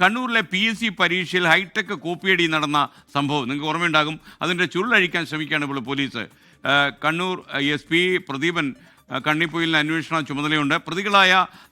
കണ്ണൂരിലെ PSC പരീക്ഷയിൽ hi tech കോപ്പിയടി നടന്ന സംഭവം നിങ്ങൾക്ക് ഓർമ്മയുണ്ടാകും. അതിൻ്റെ ചുരുളഴിക്കാൻ ശ്രമിക്കുകയാണ് ഇപ്പോൾ പോലീസ്. കണ്ണൂർ SP പ്രദീപൻ കണ്ണിപ്പൊയിലിന് അന്വേഷണ ചുമതലയുണ്ട്. പ്രതികളായ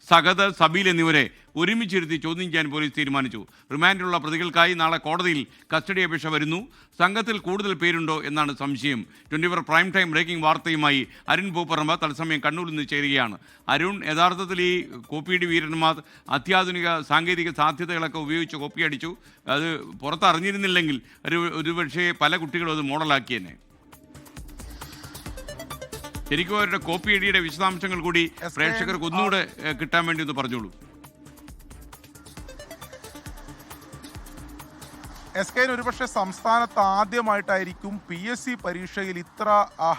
സഹദ്, സബീൽ എന്നിവരെ ഒരുമിച്ചിരുത്തി ചോദ്യം ചെയ്യാൻ പോലീസ് തീരുമാനിച്ചു. റിമാൻഡിലുള്ള പ്രതികൾക്കായി നാളെ കോടതിയിൽ കസ്റ്റഡി അപേക്ഷ വരുന്നു. സംഘത്തിൽ കൂടുതൽ പേരുണ്ടോ എന്നാണ് സംശയം. 24 prime time breaking വാർത്തയുമായി Arun Pooparambu തത്സമയം കണ്ണൂരിൽ നിന്ന് ചേരുകയാണ്. അരുൺ, യഥാർത്ഥത്തിൽ ഈ കോപ്പിയടി വീരന്മാർ അത്യാധുനിക സാങ്കേതിക സാധ്യതകളൊക്കെ ഉപയോഗിച്ച് കോപ്പിയടിച്ചു. അത് പുറത്തറിഞ്ഞിരുന്നില്ലെങ്കിൽ ഒരുപക്ഷേ പല കുട്ടികളും അത് മോഡലാക്കിയെന്നെ. ശരിക്കും അവരുടെ കോപ്പിയടിയുടെ വിശദാംശങ്ങൾ കൂടി പ്രേക്ഷകർക്ക് ഒന്നുകൂടെ കിട്ടാൻ വേണ്ടി ഒന്ന് പറഞ്ഞോളൂ. SK ഒരുപക്ഷെ സംസ്ഥാനത്ത് ആദ്യമായിട്ടായിരിക്കും PSC പരീക്ഷയിൽ ഇത്ര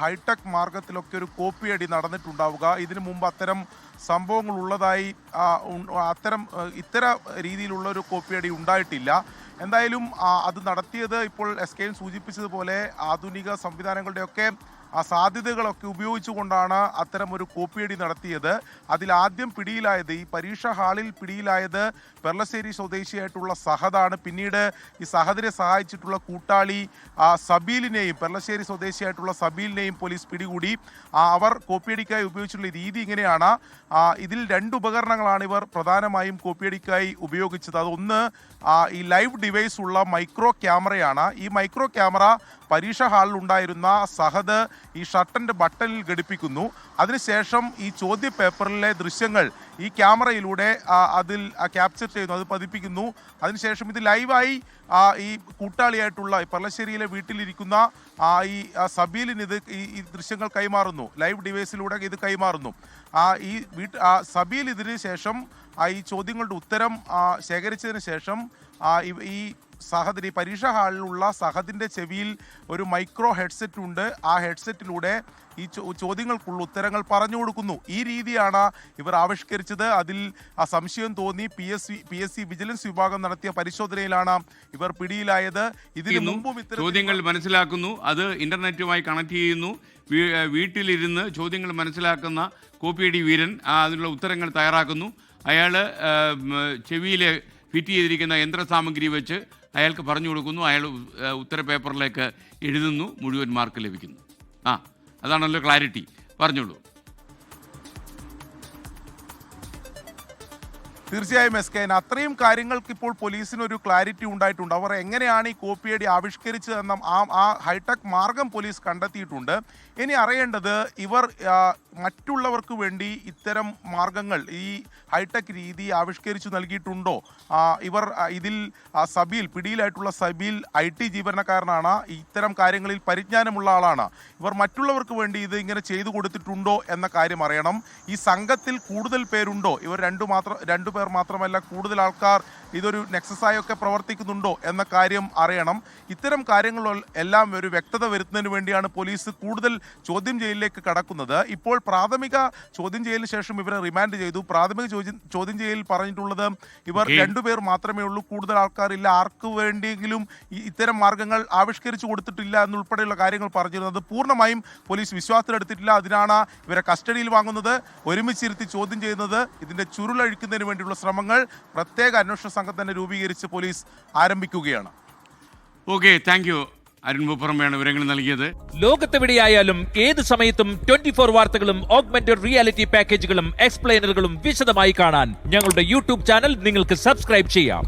ഹൈടെക് മാർഗത്തിലൊക്കെ ഒരു കോപ്പിയടി നടന്നിട്ടുണ്ടാവുക. ഇതിനു മുമ്പ് അത്തരം സംഭവങ്ങൾ ഉള്ളതായി ഇത്തരം രീതിയിലുള്ള ഒരു കോപ്പിയടി ഉണ്ടായിട്ടില്ല. എന്തായാലും അത് നടത്തിയത് ഇപ്പോൾ SK സൂചിപ്പിച്ചതുപോലെ ആധുനിക സംവിധാനങ്ങളുടെയൊക്കെ സാധ്യതകളൊക്കെ ഉപയോഗിച്ചുകൊണ്ടാണ് അത്തരം ഒരു കോപ്പിയടി നടത്തിയത്. അതിലാദ്യം പിടിയിലായത്, ഈ പരീക്ഷാ ഹാളിൽ പിടിയിലായത് പെർളശ്ശേരി സ്വദേശിയായിട്ടുള്ള സഹദാണ്. പിന്നീട് ഈ സഹദിനെ സഹായിച്ചിട്ടുള്ള കൂട്ടാളി സബീലിനെയും, പെർളശ്ശേരി സ്വദേശിയായിട്ടുള്ള സബീലിനെയും പോലീസ് പിടികൂടി. അവർ കോപ്പിയടിക്കായി ഉപയോഗിച്ചിട്ടുള്ള രീതി ഇങ്ങനെയാണ്. ഇതിൽ 2 ഉപകരണങ്ങളാണ് ഇവർ പ്രധാനമായും കോപ്പിയടിക്കായി ഉപയോഗിച്ചത്. അതൊന്ന് ഈ ലൈവ് ഡിവൈസ് ഉള്ള മൈക്രോ ക്യാമറയാണ്. ഈ മൈക്രോ ക്യാമറ പരീക്ഷാ ഹാളിൽ ഉണ്ടായിരുന്ന സഹദ് ഈ ഷർട്ടൻ്റെ ബട്ടണിൽ ഘടിപ്പിക്കുന്നു. അതിനുശേഷം ഈ ചോദ്യ പേപ്പറിലെ ദൃശ്യങ്ങൾ ഈ ക്യാമറയിലൂടെ അതിൽ ക്യാപ്ചർ ചെയ്യുന്നു, അത് പതിപ്പിക്കുന്നു. അതിനുശേഷം ഇത് ലൈവായി ഈ കൂട്ടാളിയായിട്ടുള്ള പെർളശ്ശേരിയിലെ വീട്ടിലിരിക്കുന്ന ഈ സബീലിന് ഈ ദൃശ്യങ്ങൾ കൈമാറുന്നു. ലൈവ് ഡിവൈസിലൂടെ ഇത് കൈമാറുന്നു. സബീൽ ഇതിന് ശേഷം ഈ ചോദ്യങ്ങളുടെ ഉത്തരം ശേഖരിച്ചതിന് ശേഷം ഈ സഹദിന്, പരീക്ഷാ ഹാളിലുള്ള സഹദിൻ്റെ ചെവിയിൽ ഒരു മൈക്രോ ഹെഡ്സെറ്റ് ഉണ്ട്. ആ ഹെഡ്സെറ്റിലൂടെ ഈ ചോദ്യങ്ങൾക്കുള്ള ഉത്തരങ്ങൾ പറഞ്ഞു കൊടുക്കുന്നു. ഈ രീതിയാണ് ഇവർ ആവിഷ്കരിച്ചത്. അതിൽ സംശയം തോന്നി PSC വിജിലൻസ് വിഭാഗം നടത്തിയ പരിശോധനയിലാണ് ഇവർ പിടിയിലായത്. ഇതിനു മുമ്പും ചോദ്യങ്ങൾ മനസ്സിലാക്കുന്നു, അത് ഇന്റർനെറ്റുമായി കണക്ട് ചെയ്യുന്നു. വീട്ടിലിരുന്ന് ചോദ്യങ്ങൾ മനസ്സിലാക്കുന്ന കോപ്പിയടി വീരൻ അതിനുള്ള ഉത്തരങ്ങൾ തയ്യാറാക്കുന്നു. അയാൾ ചെവിയിൽ ഫിറ്റ് ചെയ്തിരിക്കുന്ന യന്ത്രസാമഗ്രി വെച്ച് അയാൾക്ക് പറഞ്ഞു കൊടുക്കുന്നു. അയാൾ ഉത്തര പേപ്പറിലേക്ക് എഴുതുന്നു. മുഴുവൻ മാർക്ക് ലഭിക്കുന്നു. അതാണല്ലോ ക്ലാരിറ്റി. പറഞ്ഞോളൂ. തീർച്ചയായും SK, അത്രയും കാര്യങ്ങൾക്ക് ഇപ്പോൾ പോലീസിന് ഒരു ക്ലാരിറ്റി ഉണ്ടായിട്ടുണ്ട്. അവർ എങ്ങനെയാണ് ഈ കോപ്പിയടി ആവിഷ്കരിച്ചതെന്ന ആ ഹൈടെക് മാർഗം പോലീസ് കണ്ടെത്തിയിട്ടുണ്ട്. ഇനി അറിയേണ്ടത്, ഇവർ മറ്റുള്ളവർക്ക് വേണ്ടി ഇത്തരം മാർഗങ്ങൾ, ഈ ഹൈടെക് രീതി ആവിഷ്കരിച്ചു നൽകിയിട്ടുണ്ടോ? ഇവർ ഇതിൽ പിടിയിലായിട്ടുള്ള സബീൽ IT ജീവനക്കാരനാണ്. ഇത്തരം കാര്യങ്ങളിൽ പരിജ്ഞാനമുള്ള ആളാണ്. ഇവർ മറ്റുള്ളവർക്ക് വേണ്ടി ഇത് ഇങ്ങനെ ചെയ്തു കൊടുത്തിട്ടുണ്ടോ എന്ന കാര്യം അറിയണം. ഈ സംഘത്തിൽ കൂടുതൽ പേരുണ്ടോ? ഇവർ രണ്ടു പേർ മാത്രമല്ല, കൂടുതൽ ആൾക്കാർ ഇതൊരു നെക്സസായൊക്കെ പ്രവർത്തിക്കുന്നുണ്ടോ എന്ന കാര്യം അറിയണം. ഇത്തരം കാര്യങ്ങളെല്ലാം ഒരു വ്യക്തത വരുത്തുന്നതിന് വേണ്ടിയാണ് പോലീസ് കൂടുതൽ ചോദ്യം ചെയ്യലിലേക്ക് കടക്കുന്നത്. ഇപ്പോൾ പ്രാഥമിക ചോദ്യം ചെയ്യലിന് ശേഷം ഇവരെ റിമാൻഡ് ചെയ്തു. പ്രാഥമിക ചോദ്യം ചെയ്യലിൽ പറഞ്ഞിട്ടുള്ളത് ഇവർ 2 പേർ മാത്രമേ ഉള്ളൂ, കൂടുതൽ ആൾക്കാരില്ല, ആർക്ക് വേണ്ടിയെങ്കിലും ഇത്തരം മാർഗങ്ങൾ ആവിഷ്കരിച്ചു കൊടുത്തിട്ടില്ല എന്നുൾപ്പെടെയുള്ള കാര്യങ്ങൾ പറഞ്ഞിരുന്നത് പൂർണ്ണമായും പോലീസ് വിശ്വാസത്തിലെടുത്തിട്ടില്ല. അതിനാണ് ഇവരെ കസ്റ്റഡിയിൽ വാങ്ങുന്നത്, ഒരുമിച്ചിരുത്തി ചോദ്യം ചെയ്യുന്നത്. ഇതിന്റെ ചുരുളഴിക്കുന്നതിന് വേണ്ടിയുള്ള ശ്രമങ്ങൾ പ്രത്യേക അന്വേഷണ സംഘം തന്നെ രൂപീകരിച്ച് പോലീസ് ആരംഭിക്കുകയാണ്. Okay, thank you. അരുൺ പൂപ്പറമ്പയാണ് വിവരങ്ങൾ നൽകിയത്. ലോകത്തെവിടെയായാലും ഏത് സമയത്തും 24 വാർത്തകളും ഓഗ്മെന്റഡ് റിയാലിറ്റി പാക്കേജുകളും എക്സ്പ്ലെയിനറുകളും വിശദമായി കാണാൻ ഞങ്ങളുടെ YouTube ചാനൽ നിങ്ങൾക്ക് സബ്സ്ക്രൈബ് ചെയ്യാം.